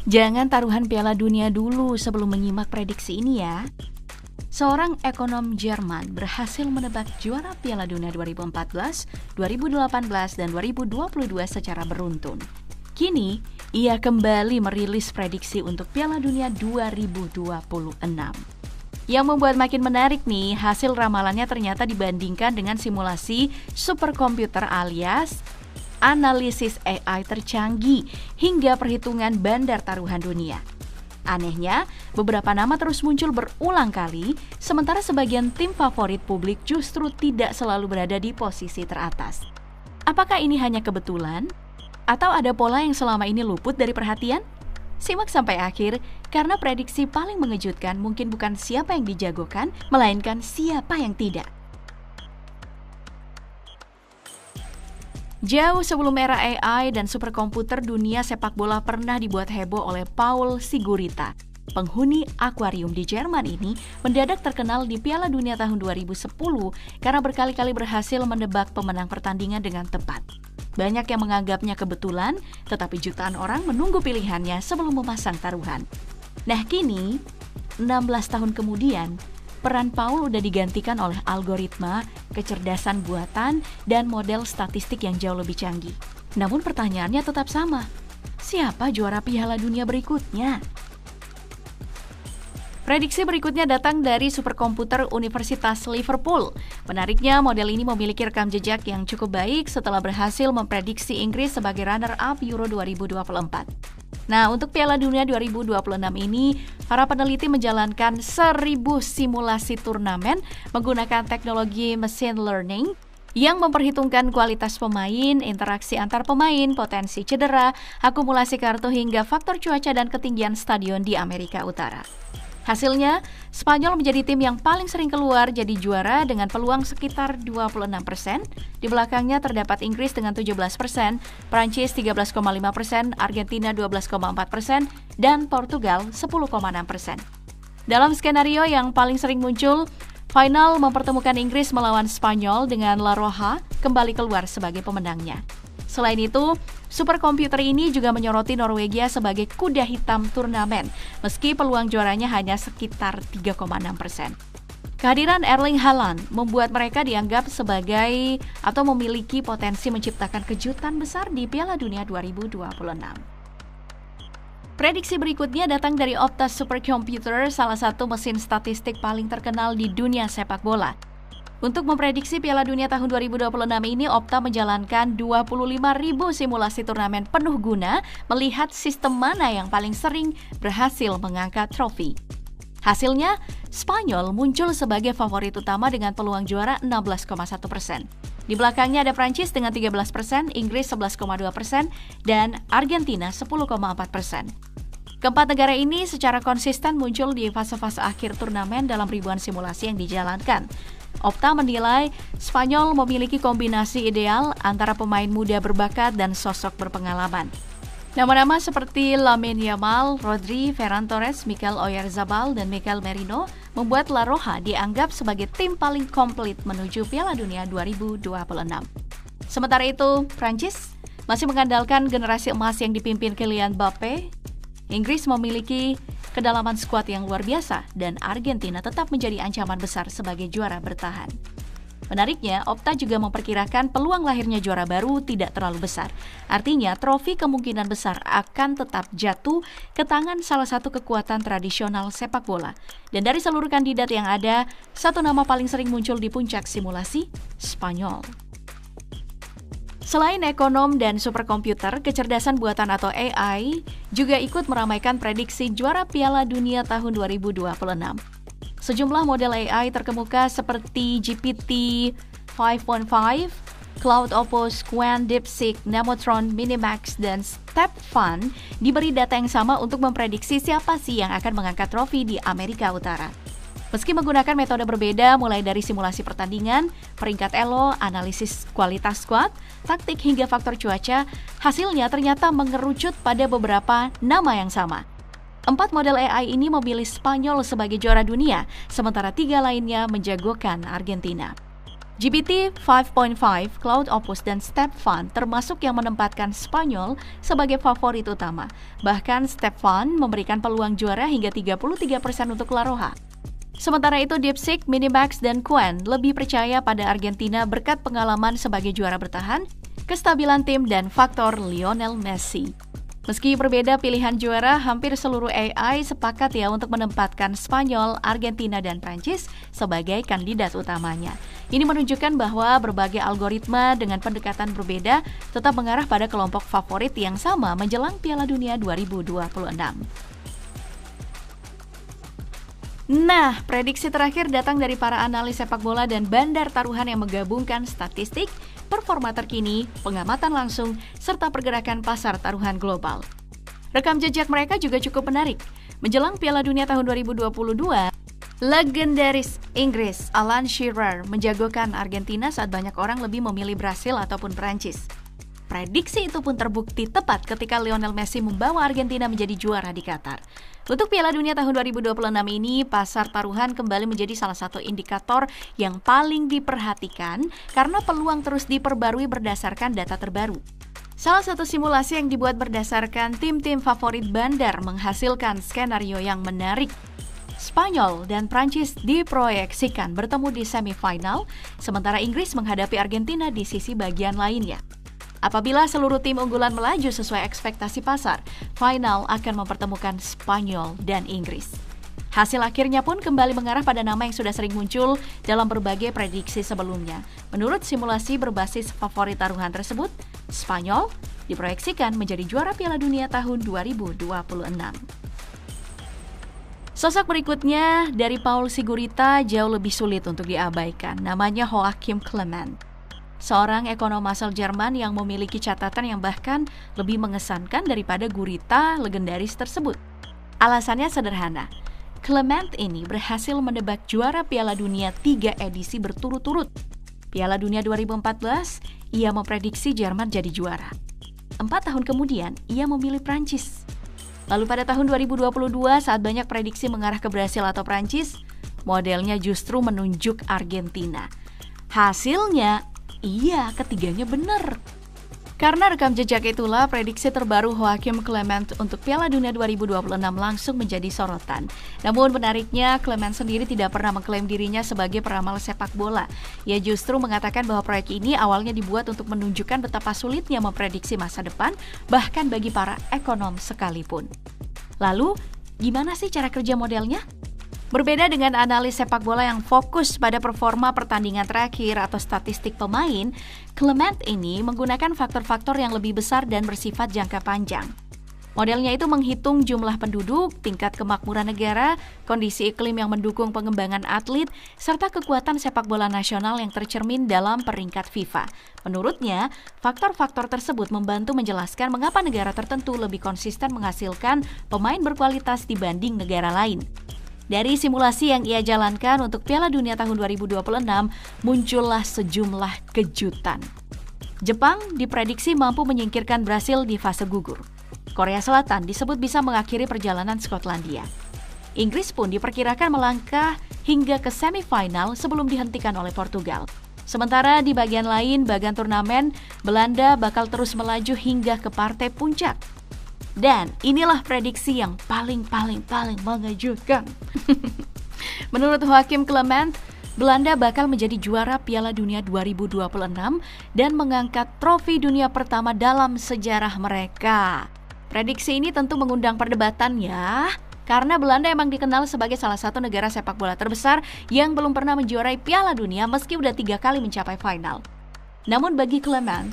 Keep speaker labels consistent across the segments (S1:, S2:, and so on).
S1: Jangan taruhan Piala Dunia dulu sebelum menyimak prediksi ini ya. Seorang ekonom Jerman berhasil menebak juara Piala Dunia 2014, 2018, dan 2022 secara beruntun. Kini, ia kembali merilis prediksi untuk Piala Dunia 2026. Yang membuat makin menarik nih, hasil ramalannya ternyata dibandingkan dengan simulasi superkomputer alias analisis AI tercanggih hingga perhitungan bandar taruhan dunia. Anehnya, beberapa nama terus muncul berulang kali, sementara sebagian tim favorit publik justru tidak selalu berada di posisi teratas. Apakah ini hanya kebetulan? Atau ada pola yang selama ini luput dari perhatian? Simak sampai akhir, karena prediksi paling mengejutkan mungkin bukan siapa yang dijagokan, melainkan siapa yang tidak. Jauh sebelum era AI dan superkomputer, dunia sepak bola pernah dibuat heboh oleh Paul Sigurita. Penghuni akuarium di Jerman ini mendadak terkenal di Piala Dunia tahun 2010 karena berkali-kali berhasil menebak pemenang pertandingan dengan tepat. Banyak yang menganggapnya kebetulan, tetapi jutaan orang menunggu pilihannya sebelum memasang taruhan. Nah kini, 16 tahun kemudian, peran Paul udah digantikan oleh algoritma, kecerdasan buatan, dan model statistik yang jauh lebih canggih. Namun pertanyaannya tetap sama, siapa juara Piala Dunia berikutnya? Prediksi berikutnya datang dari superkomputer Universitas Liverpool. Menariknya, model ini memiliki rekam jejak yang cukup baik setelah berhasil memprediksi Inggris sebagai runner-up Euro 2024. Nah, untuk Piala Dunia 2026 ini, para peneliti menjalankan 1000 simulasi turnamen menggunakan teknologi machine learning yang memperhitungkan kualitas pemain, interaksi antar pemain, potensi cedera, akumulasi kartu hingga faktor cuaca dan ketinggian stadion di Amerika Utara. Hasilnya, Spanyol menjadi tim yang paling sering keluar jadi juara dengan peluang sekitar 26%. Di belakangnya terdapat Inggris dengan 17%, Prancis 13,5%, Argentina 12,4%, dan Portugal 10,6%. Dalam skenario yang paling sering muncul, final mempertemukan Inggris melawan Spanyol dengan La Roja kembali keluar sebagai pemenangnya. Selain itu, superkomputer ini juga menyoroti Norwegia sebagai kuda hitam turnamen, meski peluang juaranya hanya sekitar 3,6%. Kehadiran Erling Haaland membuat mereka dianggap sebagai atau memiliki potensi menciptakan kejutan besar di Piala Dunia 2026. Prediksi berikutnya datang dari Opta Supercomputer, salah satu mesin statistik paling terkenal di dunia sepak bola. Untuk memprediksi Piala Dunia tahun 2026 ini, Opta menjalankan 25.000 simulasi turnamen penuh guna melihat sistem mana yang paling sering berhasil mengangkat trofi. Hasilnya, Spanyol muncul sebagai favorit utama dengan peluang juara 16,1%. Di belakangnya ada Prancis dengan 13%, Inggris 11,2%, dan Argentina 10,4%. Keempat negara ini secara konsisten muncul di fase-fase akhir turnamen dalam ribuan simulasi yang dijalankan. Opta menilai Spanyol memiliki kombinasi ideal antara pemain muda berbakat dan sosok berpengalaman. Nama-nama seperti Lamine Yamal, Rodri, Ferran Torres, Mikel Oyarzabal, dan Mikel Merino membuat La Roja dianggap sebagai tim paling komplit menuju Piala Dunia 2026. Sementara itu, Prancis masih mengandalkan generasi emas yang dipimpin Kylian Mbappe. Inggris memiliki kedalaman skuad yang luar biasa dan Argentina tetap menjadi ancaman besar sebagai juara bertahan. Menariknya, Opta juga memperkirakan peluang lahirnya juara baru tidak terlalu besar. Artinya, trofi kemungkinan besar akan tetap jatuh ke tangan salah satu kekuatan tradisional sepak bola. Dan dari seluruh kandidat yang ada, satu nama paling sering muncul di puncak simulasi, Spanyol. Selain ekonom dan superkomputer, kecerdasan buatan atau AI juga ikut meramaikan prediksi juara Piala Dunia tahun 2026. Sejumlah model AI terkemuka seperti GPT-5.5, Cloud Opus, Qwen, DeepSeek, Nemotron, Minimax, dan StepFun diberi data yang sama untuk memprediksi siapa sih yang akan mengangkat trofi di Amerika Utara. Meski menggunakan metode berbeda mulai dari simulasi pertandingan, peringkat elo, analisis kualitas skuad, taktik hingga faktor cuaca, hasilnya ternyata mengerucut pada beberapa nama yang sama. 4 model AI ini memilih Spanyol sebagai juara dunia, sementara 3 lainnya menjagokan Argentina. GPT 5.5, Cloud Opus, dan Stefan termasuk yang menempatkan Spanyol sebagai favorit utama. Bahkan Stefan memberikan peluang juara hingga 33% untuk La Roja. Sementara itu DeepSeek, Minimax, dan Quen lebih percaya pada Argentina berkat pengalaman sebagai juara bertahan, kestabilan tim, dan faktor Lionel Messi. Meski berbeda pilihan juara, hampir seluruh AI sepakat ya untuk menempatkan Spanyol, Argentina, dan Prancis sebagai kandidat utamanya. Ini menunjukkan bahwa berbagai algoritma dengan pendekatan berbeda tetap mengarah pada kelompok favorit yang sama menjelang Piala Dunia 2026. Nah, prediksi terakhir datang dari para analis sepak bola dan bandar taruhan yang menggabungkan statistik, performa terkini, pengamatan langsung, serta pergerakan pasar taruhan global. Rekam jejak mereka juga cukup menarik. Menjelang Piala Dunia tahun 2022, legendaris Inggris Alan Shearer menjagokan Argentina saat banyak orang lebih memilih Brasil ataupun Prancis. Prediksi itu pun terbukti tepat ketika Lionel Messi membawa Argentina menjadi juara di Qatar. Untuk Piala Dunia tahun 2026 ini, pasar taruhan kembali menjadi salah satu indikator yang paling diperhatikan karena peluang terus diperbarui berdasarkan data terbaru. Salah satu simulasi yang dibuat berdasarkan tim-tim favorit bandar menghasilkan skenario yang menarik. Spanyol dan Prancis diproyeksikan bertemu di semifinal, sementara Inggris menghadapi Argentina di sisi bagian lainnya. Apabila seluruh tim unggulan melaju sesuai ekspektasi pasar, final akan mempertemukan Spanyol dan Inggris. Hasil akhirnya pun kembali mengarah pada nama yang sudah sering muncul dalam berbagai prediksi sebelumnya. Menurut simulasi berbasis favorit taruhan tersebut, Spanyol diproyeksikan menjadi juara Piala Dunia tahun 2026. Sosok berikutnya dari Paul Sigurita jauh lebih sulit untuk diabaikan. Namanya Joachim Clement. Seorang ekonom asal Jerman yang memiliki catatan yang bahkan lebih mengesankan daripada gurita legendaris tersebut. Alasannya sederhana. Clement ini berhasil menebak juara Piala Dunia 3 edisi berturut-turut. Piala Dunia 2014, ia memprediksi Jerman jadi juara. 4 tahun kemudian, ia memilih Prancis. Lalu pada tahun 2022, saat banyak prediksi mengarah ke Brasil atau Prancis, modelnya justru menunjuk Argentina. Hasilnya, iya, ketiganya benar. Karena rekam jejak itulah, prediksi terbaru Joachim Clement untuk Piala Dunia 2026 langsung menjadi sorotan. Namun menariknya, Clement sendiri tidak pernah mengklaim dirinya sebagai peramal sepak bola. Ia justru mengatakan bahwa proyek ini awalnya dibuat untuk menunjukkan betapa sulitnya memprediksi masa depan, bahkan bagi para ekonom sekalipun. Lalu, gimana sih cara kerja modelnya? Berbeda dengan analis sepak bola yang fokus pada performa pertandingan terakhir atau statistik pemain, Clement ini menggunakan faktor-faktor yang lebih besar dan bersifat jangka panjang. Modelnya itu menghitung jumlah penduduk, tingkat kemakmuran negara, kondisi iklim yang mendukung pengembangan atlet, serta kekuatan sepak bola nasional yang tercermin dalam peringkat FIFA. Menurutnya, faktor-faktor tersebut membantu menjelaskan mengapa negara tertentu lebih konsisten menghasilkan pemain berkualitas dibanding negara lain. Dari simulasi yang ia jalankan untuk Piala Dunia tahun 2026, muncullah sejumlah kejutan. Jepang diprediksi mampu menyingkirkan Brasil di fase gugur. Korea Selatan disebut bisa mengakhiri perjalanan Skotlandia. Inggris pun diperkirakan melangkah hingga ke semifinal sebelum dihentikan oleh Portugal. Sementara di bagian lain, bagian turnamen, Belanda bakal terus melaju hingga ke partai puncak. Dan inilah prediksi yang paling mengejutkan. Menurut Joachim Clement, Belanda bakal menjadi juara Piala Dunia 2026 dan mengangkat trofi dunia pertama dalam sejarah mereka. Prediksi ini tentu mengundang perdebatan ya, karena Belanda emang dikenal sebagai salah satu negara sepak bola terbesar yang belum pernah menjuarai Piala Dunia meski udah 3 kali mencapai final. Namun bagi Clement,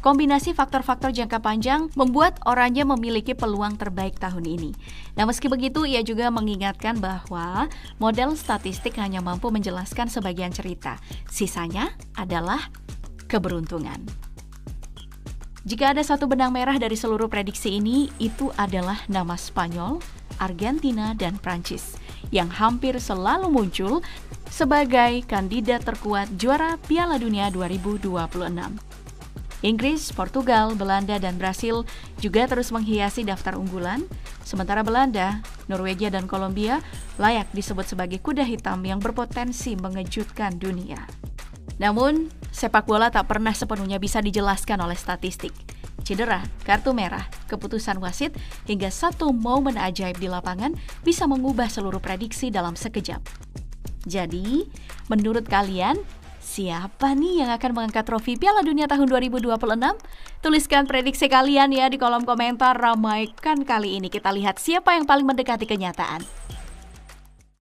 S1: kombinasi faktor-faktor jangka panjang membuat orangnya memiliki peluang terbaik tahun ini. Nah, meski begitu, ia juga mengingatkan bahwa model statistik hanya mampu menjelaskan sebagian cerita. Sisanya adalah keberuntungan. Jika ada satu benang merah dari seluruh prediksi ini, itu adalah nama Spanyol, Argentina, dan Prancis yang hampir selalu muncul sebagai kandidat terkuat juara Piala Dunia 2026. Inggris, Portugal, Belanda, dan Brasil juga terus menghiasi daftar unggulan, sementara Belanda, Norwegia, dan Kolombia layak disebut sebagai kuda hitam yang berpotensi mengejutkan dunia. Namun, sepak bola tak pernah sepenuhnya bisa dijelaskan oleh statistik. Cedera, kartu merah, keputusan wasit, hingga satu momen ajaib di lapangan bisa mengubah seluruh prediksi dalam sekejap. Jadi, menurut kalian, siapa nih yang akan mengangkat trofi Piala Dunia tahun 2026? Tuliskan prediksi kalian ya di kolom komentar. Ramaikan kali ini, kita lihat siapa yang paling mendekati kenyataan.